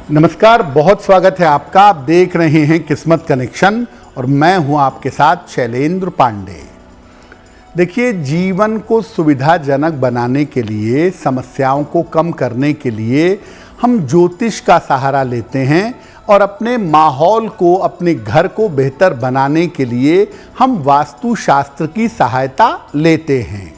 नमस्कार, बहुत स्वागत है आपका। आप देख रहे हैं किस्मत कनेक्शन और मैं हूं आपके साथ शैलेंद्र पांडे। देखिए, जीवन को सुविधाजनक बनाने के लिए, समस्याओं को कम करने के लिए हम ज्योतिष का सहारा लेते हैं और अपने माहौल को, अपने घर को बेहतर बनाने के लिए हम वास्तुशास्त्र की सहायता लेते हैं।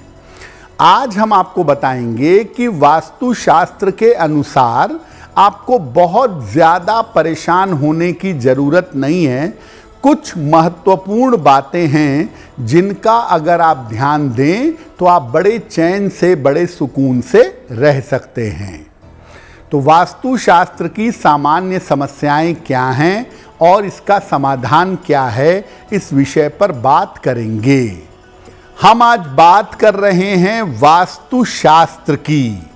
आज हम आपको बताएंगे कि वास्तुशास्त्र के अनुसार आपको बहुत ज़्यादा परेशान होने की ज़रूरत नहीं है। कुछ महत्वपूर्ण बातें हैं जिनका अगर आप ध्यान दें तो आप बड़े चैन से, बड़े सुकून से रह सकते हैं। तो वास्तुशास्त्र की सामान्य समस्याएं क्या हैं और इसका समाधान क्या है, इस विषय पर बात करेंगे। हम आज बात कर रहे हैं वास्तुशास्त्र की।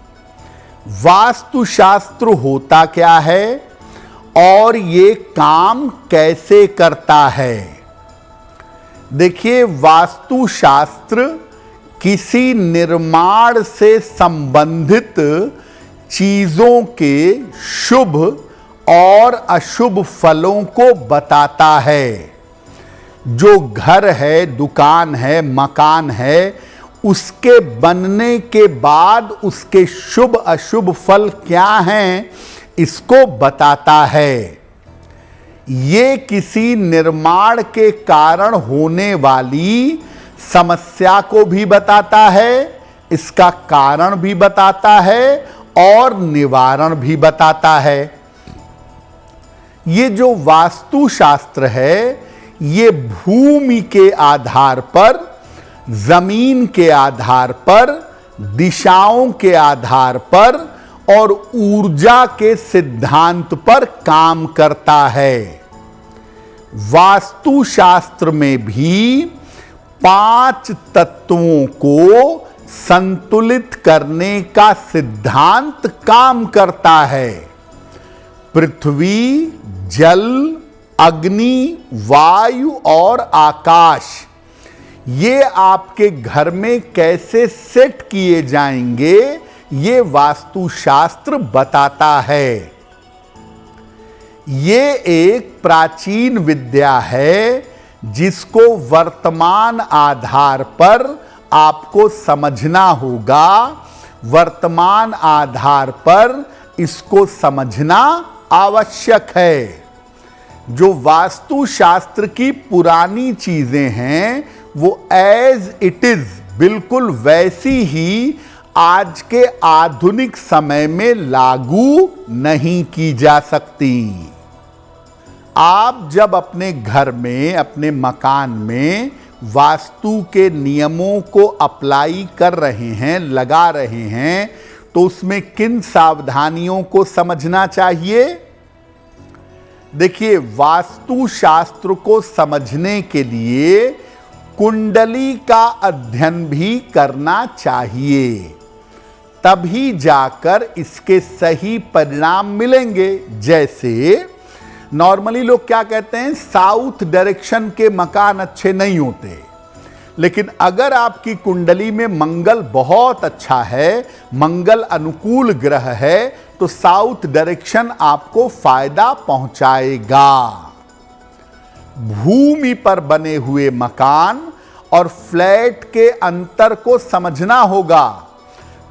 वास्तुशास्त्र होता क्या है और ये काम कैसे करता है? देखिए, वास्तुशास्त्र किसी निर्माण से संबंधित चीजों के शुभ और अशुभ फलों को बताता है। जो घर है, दुकान है, मकान है, उसके बनने के बाद उसके शुभ अशुभ फल क्या हैं, इसको बताता है। ये किसी निर्माण के कारण होने वाली समस्या को भी बताता है, इसका कारण भी बताता है और निवारण भी बताता है। ये जो वास्तुशास्त्र है, ये भूमि के आधार पर, जमीन के आधार पर, दिशाओं के आधार पर और ऊर्जा के सिद्धांत पर काम करता है। वास्तुशास्त्र में भी 5 तत्वों को संतुलित करने का सिद्धांत काम करता है। पृथ्वी, जल, अग्नि, वायु और आकाश, ये आपके घर में कैसे सेट किए जाएंगे, ये वास्तुशास्त्र बताता है। ये एक प्राचीन विद्या है जिसको वर्तमान आधार पर आपको समझना होगा। वर्तमान आधार पर इसको समझना आवश्यक है। जो वास्तुशास्त्र की पुरानी चीजें हैं वो एज इट इज, बिल्कुल वैसी ही आज के आधुनिक समय में लागू नहीं की जा सकती। आप जब अपने घर में, अपने मकान में वास्तु के नियमों को अप्लाई कर रहे हैं, लगा रहे हैं, तो उसमें किन सावधानियों को समझना चाहिए? देखिए, वास्तुशास्त्र को समझने के लिए कुंडली का अध्ययन भी करना चाहिए, तभी जाकर इसके सही परिणाम मिलेंगे। जैसे नॉर्मली लोग क्या कहते हैं, साउथ डायरेक्शन के मकान अच्छे नहीं होते, लेकिन अगर आपकी कुंडली में मंगल बहुत अच्छा है, मंगल अनुकूल ग्रह है, तो साउथ डायरेक्शन आपको फायदा पहुंचाएगा। भूमि पर बने हुए मकान और फ्लैट के अंतर को समझना होगा।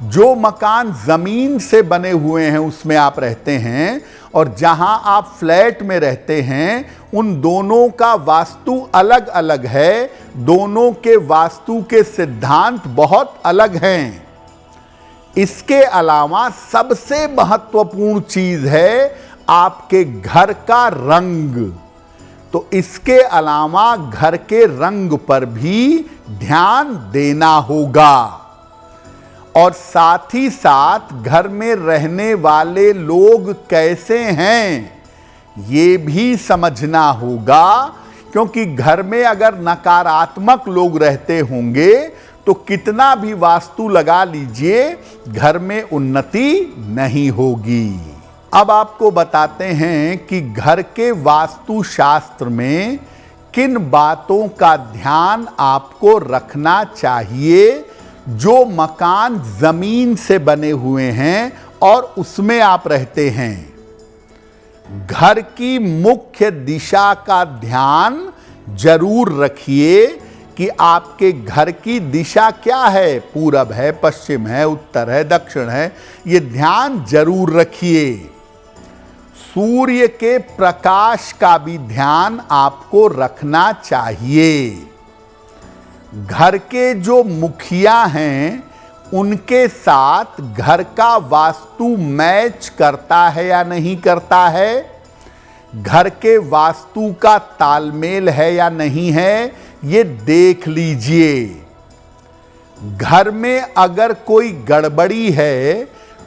जो मकान जमीन से बने हुए हैं उसमें आप रहते हैं और जहां आप फ्लैट में रहते हैं, उन दोनों का वास्तु अलग अलग है। दोनों के वास्तु के सिद्धांत बहुत अलग हैं। इसके अलावा सबसे महत्वपूर्ण चीज है आपके घर का रंग। तो इसके अलावा घर के रंग पर भी ध्यान देना होगा और साथ ही साथ घर में रहने वाले लोग कैसे हैं, ये भी समझना होगा। क्योंकि घर में अगर नकारात्मक लोग रहते होंगे तो कितना भी वास्तु लगा लीजिए, घर में उन्नति नहीं होगी। अब आपको बताते हैं कि घर के वास्तुशास्त्र में किन बातों का ध्यान आपको रखना चाहिए जो मकान जमीन से बने हुए हैं और उसमें आप रहते हैं। घर की मुख्य दिशा का ध्यान जरूर रखिए कि आपके घर की दिशा क्या है, पूरब है, पश्चिम है, उत्तर है, दक्षिण है, ये ध्यान जरूर रखिए। सूर्य के प्रकाश का भी ध्यान आपको रखना चाहिए। घर के जो मुखिया हैं उनके साथ घर का वास्तु मैच करता है या नहीं करता है, घर के वास्तु का तालमेल है या नहीं है, ये देख लीजिए। घर में अगर कोई गड़बड़ी है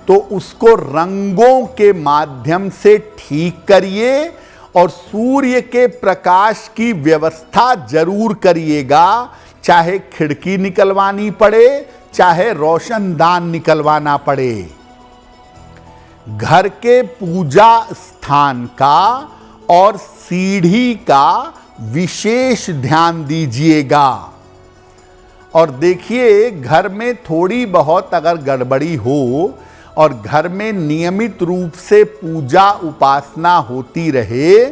तो उसको रंगों के माध्यम से ठीक करिए और सूर्य के प्रकाश की व्यवस्था जरूर करिएगा, चाहे खिड़की निकलवानी पड़े, चाहे रोशनदान निकलवाना पड़े। घर के पूजा स्थान का और सीढ़ी का विशेष ध्यान दीजिएगा। और देखिए, घर में थोड़ी बहुत अगर गड़बड़ी हो और घर में नियमित रूप से पूजा उपासना होती रहे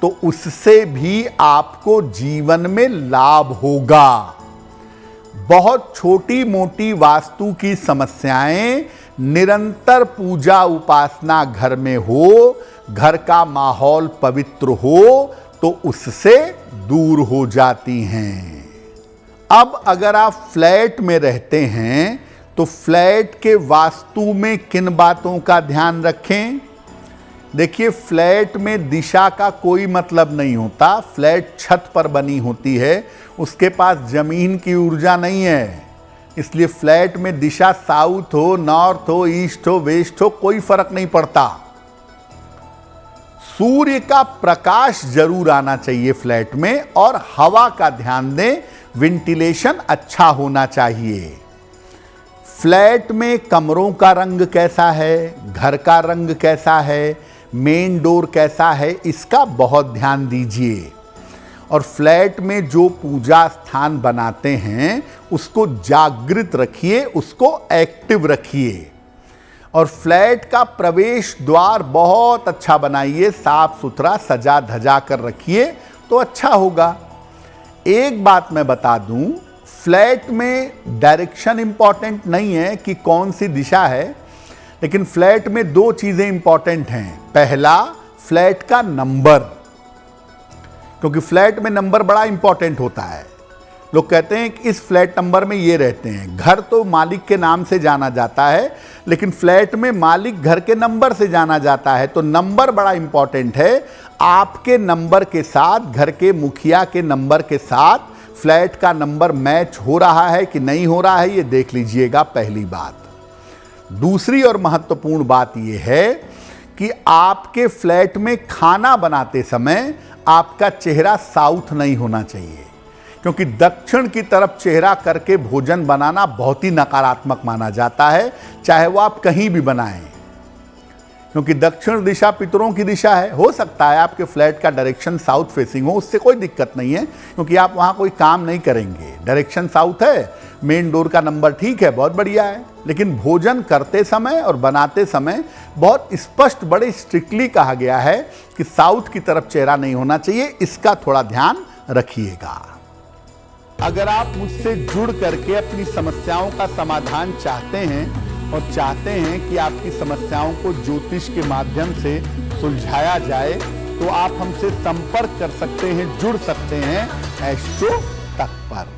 तो उससे भी आपको जीवन में लाभ होगा। बहुत छोटी मोटी वास्तु की समस्याएं निरंतर पूजा उपासना घर में हो, घर का माहौल पवित्र हो तो उससे दूर हो जाती हैं। अब अगर आप फ्लैट में रहते हैं तो फ्लैट के वास्तु में किन बातों का ध्यान रखें? देखिए, फ्लैट में दिशा का कोई मतलब नहीं होता। फ्लैट छत पर बनी होती है, उसके पास जमीन की ऊर्जा नहीं है, इसलिए फ्लैट में दिशा साउथ हो, नॉर्थ हो, ईस्ट हो, वेस्ट हो, कोई फर्क नहीं पड़ता। सूर्य का प्रकाश जरूर आना चाहिए फ्लैट में और हवा का ध्यान दें, वेंटिलेशन अच्छा होना चाहिए। फ्लैट में कमरों का रंग कैसा है, घर का रंग कैसा है, मेन डोर कैसा है, इसका बहुत ध्यान दीजिए। और फ्लैट में जो पूजा स्थान बनाते हैं उसको जागृत रखिए, उसको एक्टिव रखिए। और फ्लैट का प्रवेश द्वार बहुत अच्छा बनाइए, साफ सुथरा सजा धजा कर रखिए तो अच्छा होगा। एक बात मैं बता दूं, फ्लैट में डायरेक्शन इंपॉर्टेंट नहीं है कि कौन सी दिशा है, लेकिन फ्लैट में दो चीजें इंपॉर्टेंट हैं। पहला, फ्लैट का नंबर, क्योंकि फ्लैट में नंबर बड़ा इंपॉर्टेंट होता है। लोग कहते हैं कि इस फ्लैट नंबर में ये रहते हैं। घर तो मालिक के नाम से जाना जाता है, लेकिन फ्लैट में मालिक घर के नंबर से जाना जाता है, तो नंबर बड़ा इंपॉर्टेंट है। आपके नंबर के साथ, घर के मुखिया के नंबर के साथ फ्लैट का नंबर मैच हो रहा है कि नहीं हो रहा है, ये देख लीजिएगा, पहली बात। दूसरी और महत्वपूर्ण बात यह है कि आपके फ्लैट में खाना बनाते समय आपका चेहरा साउथ नहीं होना चाहिए, क्योंकि दक्षिण की तरफ चेहरा करके भोजन बनाना बहुत ही नकारात्मक माना जाता है, चाहे वो आप कहीं भी बनाएं, क्योंकि दक्षिण दिशा पितरों की दिशा है। हो सकता है आपके फ्लैट का डायरेक्शन साउथ फेसिंग हो, उससे कोई दिक्कत नहीं है, क्योंकि आप वहां कोई काम नहीं करेंगे। डायरेक्शन साउथ है, मेन डोर का नंबर ठीक है, बहुत बढ़िया है, लेकिन भोजन करते समय और बनाते समय बहुत स्पष्ट, बड़े स्ट्रिक्टली कहा गया है कि साउथ की तरफ चेहरा नहीं होना चाहिए। इसका थोड़ा ध्यान रखिएगा। अगर आप मुझसे जुड़ करके अपनी समस्याओं का समाधान चाहते हैं और चाहते हैं कि आपकी समस्याओं को ज्योतिष के माध्यम से सुलझाया जाए, तो आप हमसे संपर्क कर सकते हैं, जुड़ सकते हैं एस्ट्रो तक पर।